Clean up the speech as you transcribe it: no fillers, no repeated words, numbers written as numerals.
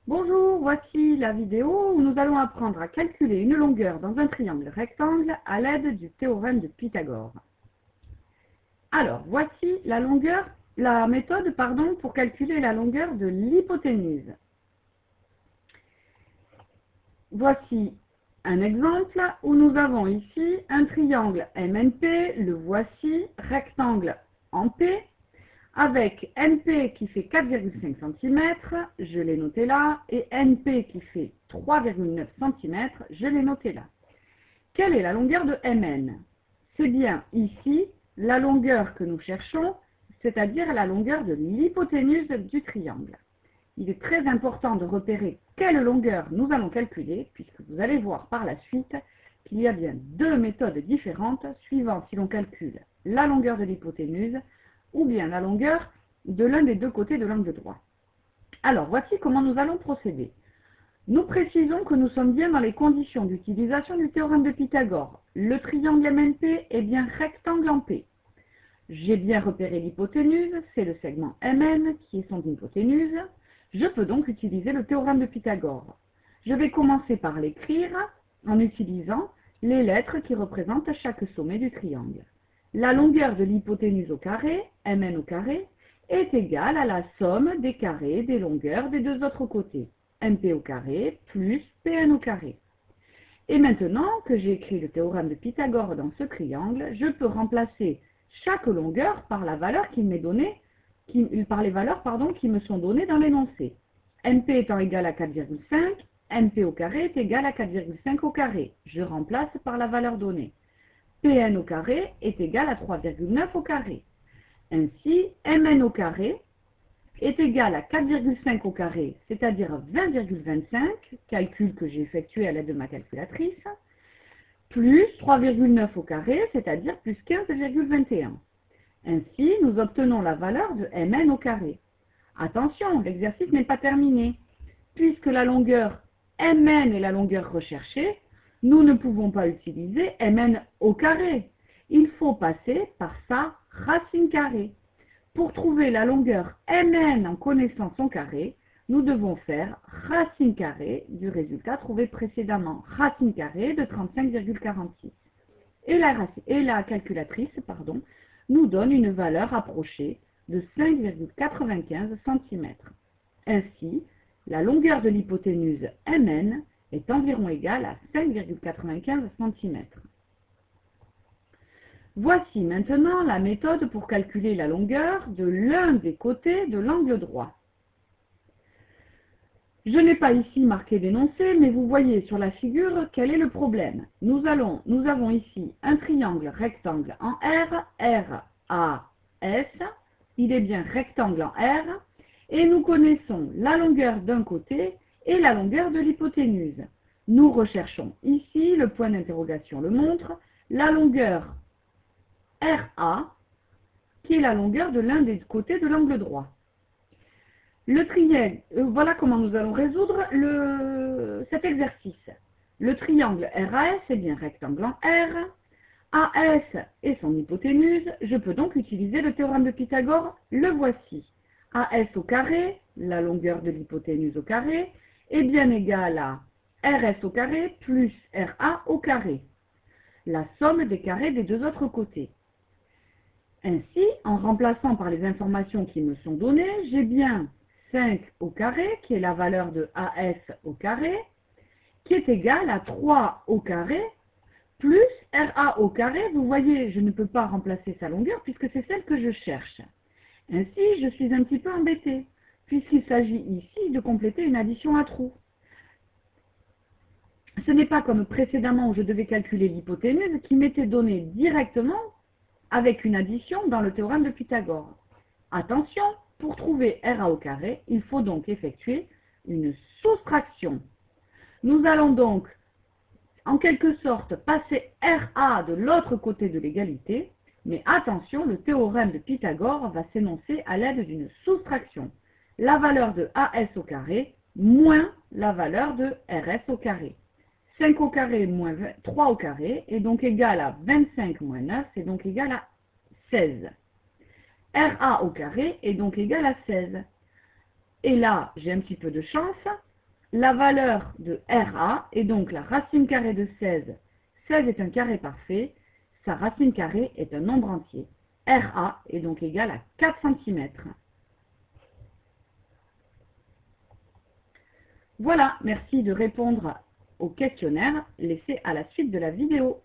Bonjour, voici la vidéo où nous allons apprendre à calculer une longueur dans un triangle rectangle à l'aide du théorème de Pythagore. Alors, voici la méthode pour calculer la longueur de l'hypoténuse. Voici un exemple où nous avons ici un triangle MNP, le voici, rectangle en P, avec NP qui fait 4,5 cm, je l'ai noté là, et NP qui fait 3,9 cm, je l'ai noté là. Quelle est la longueur de MN? C'est bien ici la longueur que nous cherchons, c'est-à-dire la longueur de l'hypoténuse du triangle. Il est très important de repérer quelle longueur nous allons calculer, puisque vous allez voir par la suite qu'il y a bien deux méthodes différentes suivant si l'on calcule la longueur de l'hypoténuse ou bien la longueur de l'un des deux côtés de l'angle droit. Alors, voici comment nous allons procéder. Nous précisons que nous sommes bien dans les conditions d'utilisation du théorème de Pythagore. Le triangle MNP est bien rectangle en P. J'ai bien repéré l'hypoténuse, c'est le segment MN qui est son hypoténuse. Je peux donc utiliser le théorème de Pythagore. Je vais commencer par l'écrire en utilisant les lettres qui représentent chaque sommet du triangle. La longueur de l'hypoténuse au carré, Mn au carré, est égale à la somme des carrés des longueurs des deux autres côtés, Mp au carré plus Pn au carré. Et maintenant que j'ai écrit le théorème de Pythagore dans ce triangle, je peux remplacer chaque longueur par la valeur qui m'est donnée, par les valeurs qui me sont données dans l'énoncé. Mp étant égal à 4,5, Mp au carré est égal à 4,5 au carré. Je remplace par la valeur donnée. Pn au carré est égal à 3,9 au carré. Ainsi, Mn au carré est égal à 4,5 au carré, c'est-à-dire 20,25, calcul que j'ai effectué à l'aide de ma calculatrice, plus 3,9 au carré, c'est-à-dire plus 15,21. Ainsi, nous obtenons la valeur de Mn au carré. Attention, l'exercice n'est pas terminé. Puisque la longueur Mn est la longueur recherchée, nous ne pouvons pas utiliser Mn au carré. Il faut passer par sa racine carrée. Pour trouver la longueur Mn en connaissant son carré, nous devons faire racine carrée du résultat trouvé précédemment, racine carrée de 35,46. Et la calculatrice nous donne une valeur approchée de 5,95 cm. Ainsi, la longueur de l'hypoténuse Mn est environ égale à 5,95 cm. Voici maintenant la méthode pour calculer la longueur de l'un des côtés de l'angle droit. Je n'ai pas ici marqué d'énoncé, mais vous voyez sur la figure quel est le problème. Nous avons ici un triangle rectangle en R, RAS, il est bien rectangle en R, et nous connaissons la longueur d'un côté et la longueur de l'hypoténuse. Nous recherchons ici, le point d'interrogation le montre, la longueur RA, qui est la longueur de l'un des côtés de l'angle droit. Le triangle, voilà comment nous allons résoudre cet exercice. Le triangle RAS est bien rectangle en R, AS est son hypoténuse, je peux donc utiliser le théorème de Pythagore, le voici. AS au carré, la longueur de l'hypoténuse au carré, est bien égale à RS au carré plus RA au carré, la somme des carrés des deux autres côtés. Ainsi, en remplaçant par les informations qui me sont données, j'ai bien 5 au carré, qui est la valeur de AS au carré, qui est égale à 3 au carré, plus RA au carré. Vous voyez, je ne peux pas remplacer sa longueur puisque c'est celle que je cherche. Ainsi, je suis un petit peu embêtée, puisqu'il s'agit ici de compléter une addition à trous. Ce n'est pas comme précédemment où je devais calculer l'hypoténuse qui m'était donnée directement avec une addition dans le théorème de Pythagore. Attention, pour trouver RA au carré, il faut donc effectuer une soustraction. Nous allons donc, en quelque sorte, passer RA de l'autre côté de l'égalité, mais attention, le théorème de Pythagore va s'énoncer à l'aide d'une soustraction. La valeur de AS au carré moins la valeur de RS au carré. 5 au carré moins 3 au carré est donc égal à 25 moins 9, est donc égal à 16. RA au carré est donc égal à 16. Et là, j'ai un petit peu de chance, la valeur de RA est donc la racine carrée de 16. 16 est un carré parfait, sa racine carrée est un nombre entier. RA est donc égal à 4 cm. Voilà, merci de répondre au questionnaire laissé à la suite de la vidéo.